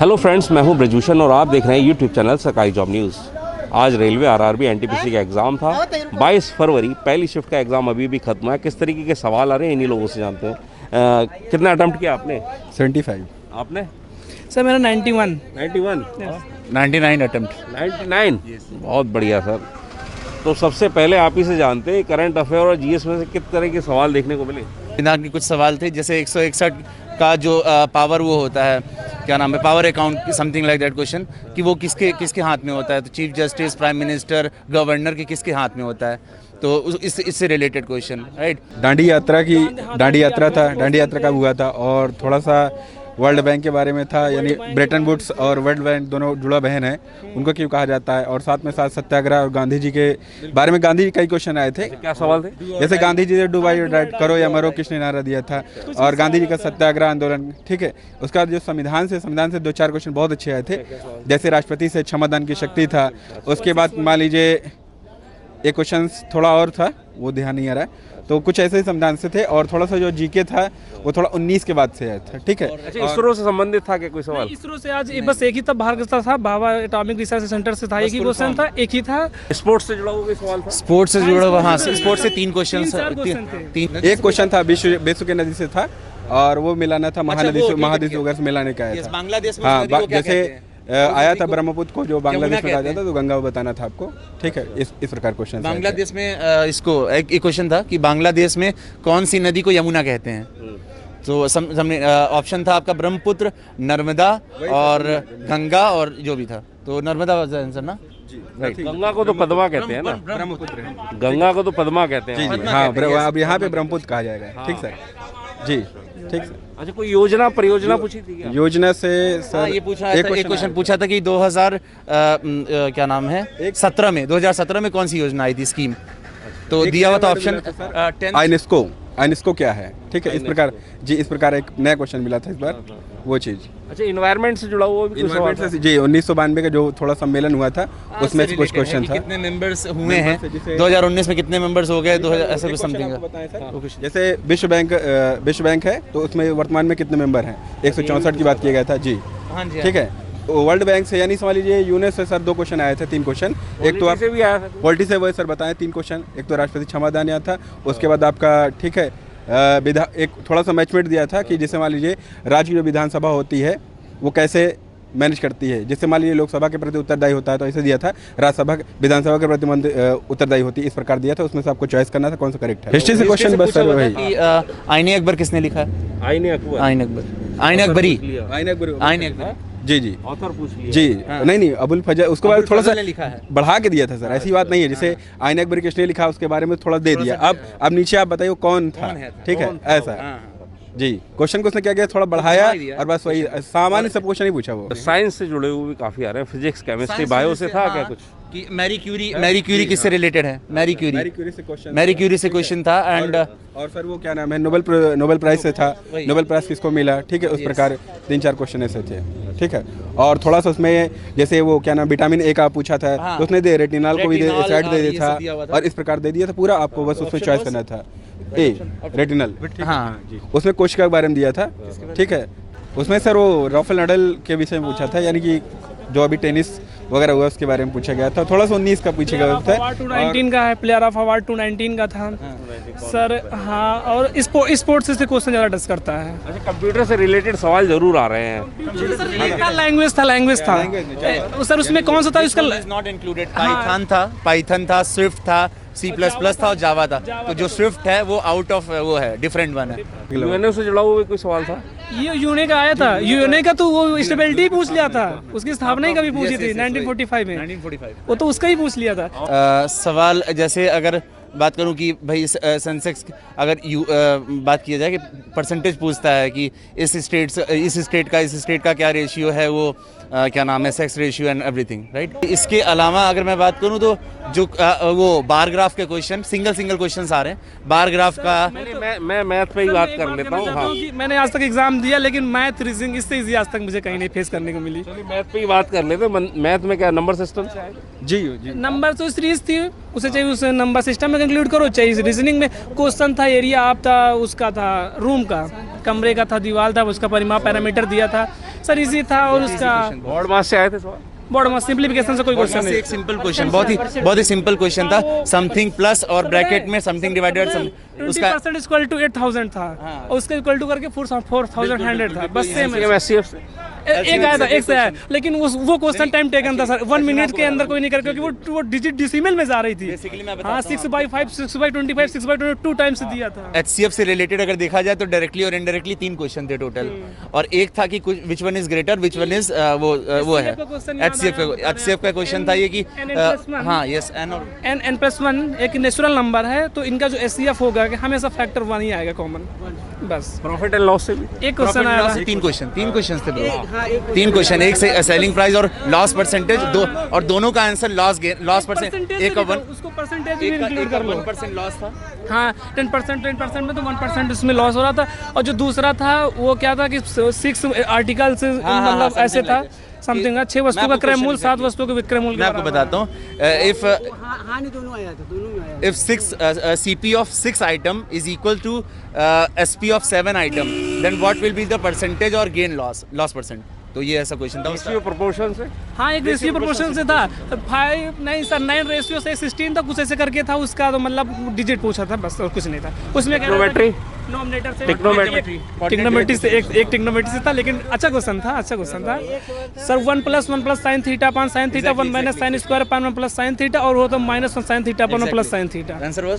Hello friends, मैं हूं ब्रजभूषण और आप देख रहे हैं यूट्यूब चैनल सरकारी जॉब न्यूज़। आज रेलवे आरआरबी एनटीपीसी का एग्ज़ाम था। 22 फरवरी पहली शिफ्ट का एग्ज़ाम अभी भी खत्म है। किस तरीके के सवाल आ रहे हैं इन्हीं लोगों से जानते हैं। कितना अटेम्प्ट किया आपने? 75। आपने? सर मेरा 91। 99 अटेम्प्ट। 99 बहुत बढ़िया सर। तो सबसे पहले आप ही से जानते हैं करंट अफेयर और जीएस में से किस तरह के सवाल देखने को मिले? दिनांक के कुछ सवाल थे, जैसे 161 का जो पावर वो होता है, क्या नाम है, power account something like that question, कि वो किसके हाथ में होता है। तो chief justice, prime minister, governor के किसके हाथ में होता है। तो इससे रिलेटेड क्वेश्चन, राइट। दांडी यात्रा का हुआ था और थोड़ा सा वर्ल्ड बैंक के बारे में था, यानी ब्रेटन वुड्स और वर्ल्ड बैंक दोनों जुड़ा बहन है, उनको क्यों कहा जाता है। और साथ में साथ सत्याग्रह और गांधी जी के बारे में गांधी जी कई क्वेश्चन आए थे। क्या सवाल थे? जैसे गांधी जी ने डू बाय राइट, करो या मरो, किसने नारा दिया था, और गांधी जी का सत्याग्रह आंदोलन, ठीक है। उसका जो संविधान से 2-4 क्वेश्चन बहुत अच्छे आए थे। जैसे राष्ट्रपति से क्षमादान की शक्ति था। उसके बाद मान लीजिए एक क्वेश्चन थोड़ा और था, वो ध्यान नहीं आ रहा है। तो कुछ ऐसे ही संविधान से थे और थोड़ा सा जो जीके था वो थोड़ा 19 के बाद से आया था, ठीक है। अच्छा, इसरो से संबंधित था क्या कोई सवाल? इसरो से आज बस एक ही था, बाहर का था, भाभा एटॉमिक रिसर्च सेंटर से था, एक ही क्वेश्चन था, एक ही था। स्पोर्ट्स से जुड़ा हुआ कोई सवाल था? स्पोर्ट्स से जुड़ा हुआ, हाँ, स्पोर्ट्स से 3 क्वेश्चन। एक क्वेश्चन था विश्व के नदी से था और वो मिलाना था महानदी वगैरह से मिलाने का आया था। बांग्लादेश में हाँ, जैसे आया था ब्रह्मपुत्र को जो बांग्लादेश में कहा जाता है, तो गंगा को बताना था आपको, ठीक है। इस प्रकार क्वेश्चन बांग्लादेश में इसको एक क्वेश्चन था कि बांग्लादेश में कौन सी नदी को यमुना कहते हैं। तो ऑप्शन था आपका ब्रह्मपुत्र, नर्मदा और गंगा, और जो भी था तो नर्मदा वाज आंसर ना। गंगा को तो पद्मा कहते हैं ना। ब्रह्मपुत्र, गंगा को तो पद्मा कहते हैं। जी हाँ, अब यहाँ पे ब्रह्मपुत्र कहा जाएगा, ठीक सर जी, ठीक सर। अच्छा, कोई योजना परियोजना पूछी थी क्या? योजना से सर ये पूछा एक क्वेश्चन पूछा था कि 2000 क्या नाम है 2017 में कौन सी योजना आई थी, स्कीम। तो दिया हुआ था ऑप्शन आइनेस्को क्या है, ठीक है। इस प्रकार जी, इस प्रकार एक नया क्वेश्चन मिला था इस बार, वो चीज़। अच्छा, इन्वायरमेंट से जुड़ा हुआ भी कुछ सवाल था? जी, 1992 का जो थोड़ा सम्मेलन हुआ था उसमें से कुछ क्वेश्चन था। कितने मेंबर्स हुए हैं 2019 में, कितने मेंबर्स हो गए, ऐसा कुछ समथिंग। जैसे विश्व बैंक है, तो उसमें वर्तमान में कितने मेंबर हैं? 164 की बात किया गया था जी, ठीक है। वर्ल्ड बैंक से, यानी समझ लीजिए यूनेस से सर 2 क्वेश्चन आए थे, 3 क्वेश्चन। एक तो से भी आया था, पॉलिटी से वो सर बताएं 3 क्वेश्चन। एक तो राष्ट्रपति क्षमादान आया था, उसके बाद आपका, ठीक है, एक थोड़ा सा मैचमेट दिया था कि जैसे मान लीजिए राज्य की जो विधानसभा होती है वो कैसे मैनेज करती है। जैसे मान लीजिए लोकसभा के प्रति उत्तरदायी होता है, तो ऐसे दिया था। राज्यसभा विधानसभा के प्रति उत्तरदायी होती है, इस प्रकार दिया था। उसमें से आपको चॉइस करना था कौन सा करेक्ट है। हिस्ट्री से क्वेश्चन बस सर वही। आईने अकबर किसने लिखा है? आईने अकबरी जी ऑथर पूछ लिया जी। नहीं, अबुल फजल, उसके बाद थोड़ा सा लिखा है, बढ़ा के दिया था सर, ऐसी बात नहीं है। जैसे आईने अकबरी किसने लिखा उसके बारे में थोड़ा दे दिया। अब नीचे आप बताइए कौन था, ठीक है, ऐसा जी। क्वेश्चन को उसने क्या किया, थोड़ा बढ़ाया और बस वही सामान्य सब क्वेश्चन ही पूछा। वो साइंस से जुड़े हुए भी काफी आ रहे हैं, फिजिक्स, केमिस्ट्री, बायो से था क्या कुछ? कि मैरी क्यूरी किससे रिलेटेड है? मैरी क्यूरी से क्वेश्चन था। एंड और सर वो क्या नाम है, नोबेल प्राइज से था। नोबेल प्राइज किसको मिला, ठीक है। उस प्रकार 3-4 क्वेश्चन ऐसे थे, ठीक है। और थोड़ा सा उसमें जैसे वो क्या नाम, विटामिन ए का पूछा था, तो उसने दे रेटिनॉल को भी साइड दे दिया था, और इस प्रकार दे दिया था पूरा। आपको बस उसमें चॉइस करना था, रेटिनल, हाँ। उसमें कोशिका के बारे में दिया था, ठीक है। उसमें सर वो राफेल नडाल के विषय में पूछा था, यानी कि जो अभी टेनिस वगैरह हुआ उसके बारे में पूछा गया था। थोड़ा सा 19 का पूछा गया था। अवार्ड 2019 का है, प्लेयर ऑफ अवार्ड 2019 का था सर। हाँ, और स्पोर्ट्स से क्वेश्चन ज़्यादा टच करता है। अच्छा, कंप्यूटर से रिलेटेड सवाल जरूर आ रहे हैं। लैंग्वेज था सर। उसमें कौन सा था? इसका नॉट इंक्लूडेड। पाइथन था, स्विफ्ट था, C++ था और जावा था। तो जो स्विफ्ट है वो आउट ऑफ वो है, डिफरेंट वन है। यूएनओ से जुड़ा हुआ कोई सवाल था? ये यूएनओ का आया था, यूएनओ का तो वो स्टेबिलिटी पूछ लिया था, उसकी स्थापना ही कभी पूछी थी 1945 में, वो तो उसका ही पूछ लिया था। सवाल जैसे अगर बात करूं कि भाई सेंसेक्स, अगर बात किया जाए कि परसेंटेज पूछता है कि इस स्टेट का क्या रेशियो है, वो क्या नाम है, sex ratio and everything, right. इसके अलावा अगर मैं बात करूं तो जो वो बार ग्राफ के क्वेश्चन, सिंगल क्वेश्चंस आ रहे हैं बार ग्राफ का। मैं मैथ पे ही बात कर लेता हूँ। हाँ, मैंने आज तक एग्जाम दिया, लेकिन मैथ रीजनिंग इससे इजी आज तक मुझे कहीं नहीं फेस करने को मिली। मैथ पे ही बात कर लेते। मैथ में क्या नंबर सिस्टम से आएगा? जी, नंबर तो सीरीज थी, उसे चाहिए उस नंबर सिस्टम में इंक्लूड करो, चाहे रीजनिंग में क्वेश्चन था, एरिया आप था, उसका था रूम का, कमरे का था, दीवार था, उसका परिमाप पैरामीटर दिया था सर, इजी था। और उसका बोर्ड मास से आए थे सवाल? बोर्ड में सिंप्लीफिकेशन से कोई क्वेश्चन नहीं, एक सिंपल क्वेश्चन, बहुत ही सिंपल क्वेश्चन था, समथिंग प्लस और ब्रैकेट में समथिंग डिवाइडेड, उसका 20% इक्वल टू 8000 था और उसका इक्वल टू करके 4100 था, बस सेम है। एससीएफ से एक आया था, एक से आया, लेकिन वो क्वेश्चन टाइम टेकन था सर, 1 मिनट के अंदर कोई नहीं कर, क्योंकि वो डिजिट डिसिमल में जा रही थी। हाँ 6/5, 6/25, 6/22 टाइम से दिया था। एचसीएफ से रिलेटेड अगर देखा जाए तो डायरेक्टली और इनडायरेक्टली 3 क्वेश्चन थे टोटल, और एक था कि which one is greater, which one is वो है एचसीएफ का क्वेश्चन था ये कि हाँ यस n+1 एक नेचुरल नंबर है, तो इनका जो एचसीएफ होगा कि हमेशा फैक्टर 1 ही आएगा कॉमन, बस। प्रॉफिट एंड लॉस से भी एक क्वेश्चन आया था, 3 क्वेश्चन थे दो, 3 क्वेश्चन, एक से सेलिंग प्राइस और लॉस परसेंटेज, दो और दोनों का आंसर लॉस परसेंटेज, एक का उसको परसेंटेज भी इंक्लूड कर लो। 1% लॉस था। हाँ 10% में तो 1% इसमें लॉस हो रहा था, और जो दूसरा था वो क्या था कि 6 आर्टिकल से मतलब ऐसे था समथिंग, 6 वस्तु का क्रय मूल्य, 7 वस्तुओं के विक्रय मूल्य। मैं आपको बताता हूँ, if 6 CP of 6 item is equal to SP of 7 item, then what will be the percentage or gain loss percent? तो ये ऐसा क्वेश्चन था उसका। प्रोपोर्शन से, हाँ एक रेशियो प्रोपोर्शन से था, 5 नहीं सर 9 रेशियो से 16 था, कुछ ऐसे करके था उसका, तो मतलब डिजिट पूछा था बस, और कुछ नहीं था उसमें। टिग्नोमेट्री टिग्नोमेट्री से एक टिग्नोमेट्री से था, लेकिन अच्छा क्वेश्चन था sir. 1 + 1 + sin theta upon sin theta, 1 - sin square upon 1 + sin theta, और वो तो -1 sin theta upon 1 + sin theta. Answer was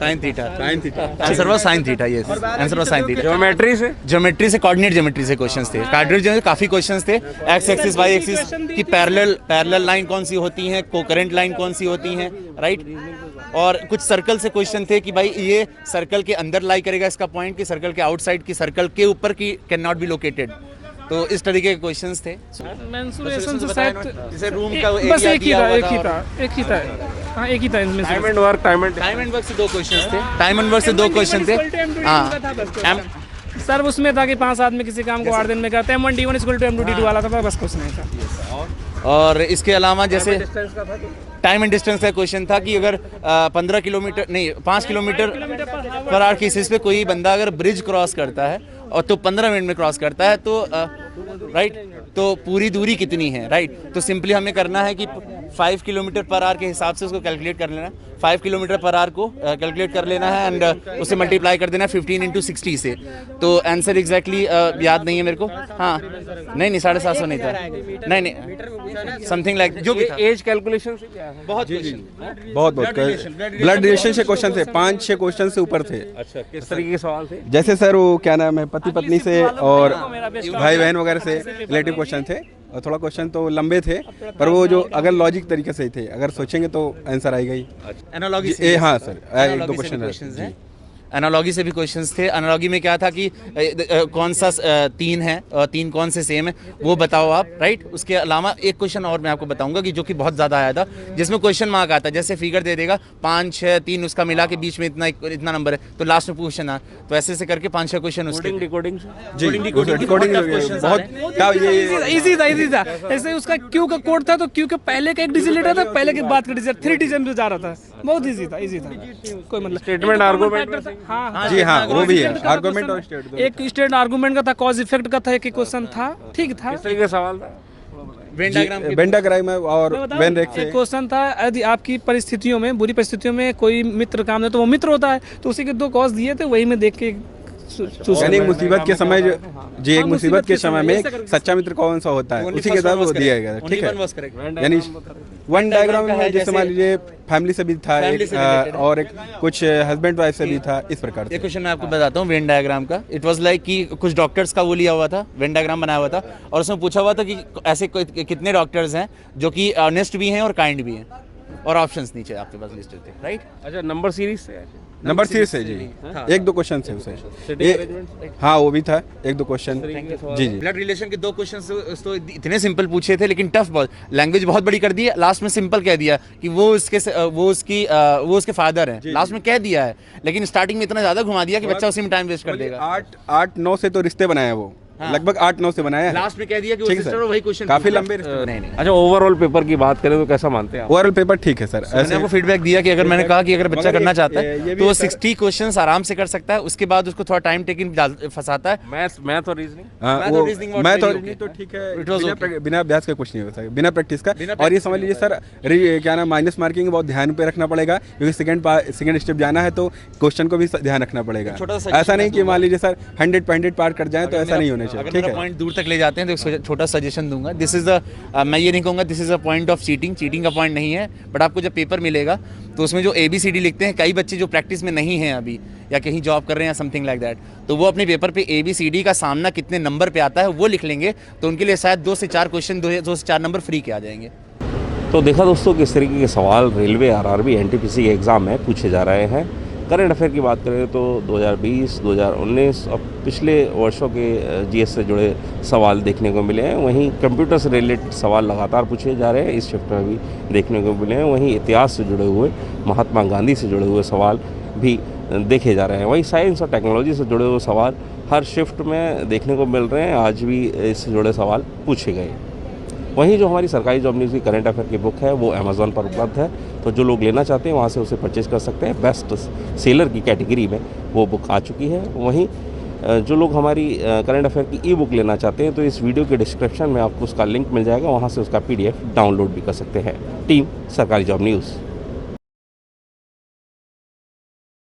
sin theta, answer was sin theta, yes answer was sin theta. Geometry से coordinate geometry से questions थे, coordinate geometry काफी questions थे, x axis Y axis की parallel line कौन सी होती है, कोकरेंट line कौन सी होती है, राइट। और कुछ सर्कल से क्वेश्चन थे कि भाई ये सर्कल के अंदर लाई करेगा इसका पॉइंट, कि सर्कल के आउटसाइड की, सर्कल के ऊपर की कैन नॉट बी लोकेटेड, तो इस तरीके के क्वेश्चंस थे। मेंसुरेशन से शायद जैसे रूम का बस एक ही था हाँ एक ही था इनमें। टाइम एंड वर्क से 2 क्वेश्चंस थे, टाइम एंड वर्क से 2 क्वेश्चन थे। हाँ सर उसमें था कि 5 आदमी किसी काम को 8 दिन में करते हैं, M1D1 = M2D2 वाला था, बस कुछ नहीं था। और इसके अलावा जैसे टाइम एंड डिस्टेंस का क्वेश्चन था कि अगर 15 किलोमीटर नहीं 5 किलोमीटर पर आवर की बेसिस पे कोई बंदा अगर ब्रिज क्रॉस करता है और तो 15 मिनट में क्रॉस करता है, तो राइट, तो पूरी दूरी कितनी है, राइट। तो सिंपली हमें करना है कि 5 किलोमीटर पर आवर के हिसाब से उसको कैलकुलेट कर लेना, 5 किलोमीटर पर आवर को कैलकुलेट कर लेना है, एंड उसे मल्टीप्लाई कर देना 15 × 60 से। तो आंसर एग्जैक्टली याद नहीं है मेरे को, हाँ नहीं 750 नहीं था, नहीं समथिंग लाइक जो भी था। एज कैलकुलेशन से क्या है? बहुत ब्लड रिलेशन से क्वेश्चन थे, 5-6 क्वेश्चन से ऊपर थे। अच्छा, किस तरीके के सवाल थे? जैसे सर वो क्या नाम है, पति पत्नी से और भाई बहन वगैरह से रिलेटिव क्वेश्चन थे, और थोड़ा क्वेश्चन तो लंबे थे, पर वो जो अगर लॉजिक तरीके से ही थे, अगर सोचेंगे तो आंसर आएगा ही। एनालॉजी हाँ सर, 1-2 क्वेश्चन है। एनालॉगी से भी क्वेश्चंस थे। एनालॉगी में क्या था कि कौन सा 3 है और 3 कौन से सेम है वो बताओ आप, राइट। उसके अलावा एक क्वेश्चन और मैं आपको बताऊंगा कि जो कि बहुत ज़्यादा आया था, जिसमें क्वेश्चन मार्क आता है, जैसे फिगर दे देगा 5, 6, 3 उसका मिला के बीच में इतना नंबर है, तो लास्ट में क्वेश्चन आ, तो ऐसे से करके 5-6 क्वेश्चन उसके डिकोडिंग बहुत इजी था। ऐसे उसका क्यू का कोड था, तो क्यू के पहले का 1 डिजिट लेटर था, पहले के बाद का डिजिट 3 डिजिट में जा रहा था, बहुत इजी था कोई मतलब स्टेटमेंट आर्गुमेंट। हाँ जी हाँ, वो भी है, आर्गुमेंट और स्टेट। एक स्टेट आर्गुमेंट का था, कॉज इफेक्ट का था, एक क्वेश्चन था, ठीक था। किस तरीके का सवाल था? वेन डायग्राम और वेन रेक से एक क्वेश्चन था, यदि आपकी परिस्थितियों में, बुरी परिस्थितियों में कोई मित्र काम है तो वो मित्र होता है, तो उसी के 2 कॉज दिए थे, वही में देख के यानी मुसीबत के समय जी, एक मुसीबत के समय में सच्चा मित्र कौन सा होता है, उसी के साथ वो दिया गया, ठीक है। यानी वन डायग्राम में जैसे मान लीजिए फैमिली से भी था एक, और एक कुछ हस्बैंड वाइफ से भी था, इस प्रकार से। एक क्वेश्चन मैं आपको बताता हूँ वेन डायग्राम का। इट वाज लाइक कि कुछ डॉक्टर्स का वो लिया हुआ था, वेन डायग्राम बनाया हुआ था, और उसमें पूछा हुआ था कि ऐसे कितने डॉक्टर्स हैं जो कि ऑनेस्ट भी हैं और काइंड भी हैं, और ऑप्शंस नीचे आपके पास लिस्टेड थे, राइट। अच्छा, नंबर सीरीज से नंबर सीरीज से जी, 1-2 क्वेश्चन थे उसे। हाँ वो भी था, 1-2 क्वेश्चन जी। ब्लड रिलेशन के 2 क्वेश्चन तो इतने सिंपल पूछे थे, लेकिन टफ बहुत, लैंग्वेज बहुत बड़ी कर दी है, लास्ट में सिंपल कह दिया कि वो उसके फादर हैं, लास्ट में कह दिया है, लेकिन स्टार्टिंग में इतना ज्यादा घुमा दिया कि बच्चा उसी में टाइम वेस्ट कर देगा। 8-9 से तो रिश्ते बनाए वो, लगभग 8-9 से बनाया है। लास्ट में कह दिया कि वो ठीक है सिस्टर सर। वही क्वेश्चन काफी लंबे नहीं नहीं अच्छा, ओवरऑल पेपर की बात करें तो कैसा मानते हैं आप? ओवरऑल पेपर ठीक है सर। मैंने आपको फीडबैक दिया कि अगर मैंने कहा कि अगर बच्चा मगर करना ये- चाहता ये है भी तो वो सर- 60 क्वेश्चंस आराम से कर सकता है, उसके बाद उसको थोड़ा टाइम टेकिंग फंसाता है। मैथ और रीजनिंग? हाँ, Math वो और reasoning was मैथ very और okay. reasoning तो ठीक है, It was बिना okay. बिना अभ्यास का कुछ नहीं होता है, बिना प्रैक्टिस का। बिना और ये practice समझ के लीजिए सर, क्या नाम, माइनस मार्किंग बहुत ध्यान पे रखना पड़ेगा, क्योंकि सेकंड स्टेप जाना है तो क्वेश्चन को भी ध्यान रखना पड़ेगा। छोटा सा ऐसा नहीं कि मान लीजिए सर 100 पार कर जाए, तो ऐसा नहीं होना चाहिए। अगर ठीक मेरा है, पॉइंट दूर तक ले जाते हैं तो एक छोटा सजेशन दूंगा। दिस इज मैं ये नहीं कहूँगा this is a point of cheating का पॉइंट नहीं है, बट आपको जब पेपर मिलेगा तो उसमें जो ABCD लिखते हैं, कई बच्चे जो प्रैक्टिस में नहीं हैं अभी या कहीं जॉब कर रहे हैं समथिंग लाइक दैट, तो वो अपने पेपर पे ABCD का सामना कितने नंबर पे आता है वो लिख लेंगे, तो उनके लिए शायद 2 से 4 क्वेश्चन 2 से 4 नंबर फ्री के आ जाएंगे। तो देखा दोस्तों किस तरीके के सवाल रेलवे RRB NTPC के एग्ज़ाम में पूछे जा रहे हैं। करंट अफेयर की बात करें तो 2020, 2019 और पिछले वर्षों के GS से जुड़े सवाल देखने को मिले हैं। वहीं कंप्यूटर से रिलेटेड सवाल लगातार पूछे जा रहे हैं, इस शिफ्ट में भी देखने को मिले हैं। वहीं इतिहास से जुड़े हुए, महात्मा गांधी से जुड़े हुए सवाल भी देखे जा रहे हैं। वहीं साइंस और टेक्नोलॉजी से जुड़े हुए सवाल हर शिफ्ट में देखने को मिल रहे हैं, आज भी इससे जुड़े सवाल पूछे गए। वहीं जो हमारी सरकारी जॉब न्यूज़ की करंट अफेयर की बुक है वो अमेज़ॉन पर उपलब्ध है, तो जो लोग लेना चाहते हैं वहाँ से उसे परचेज कर सकते हैं। बेस्ट सेलर की कैटेगरी में वो बुक आ चुकी है। वहीं जो लोग हमारी करंट अफेयर की बुक लेना चाहते हैं तो इस वीडियो के डिस्क्रिप्शन में आपको उसका लिंक मिल जाएगा, वहाँ से उसका PDF डाउनलोड भी कर सकते हैं। टीम सरकारी जॉब न्यूज़।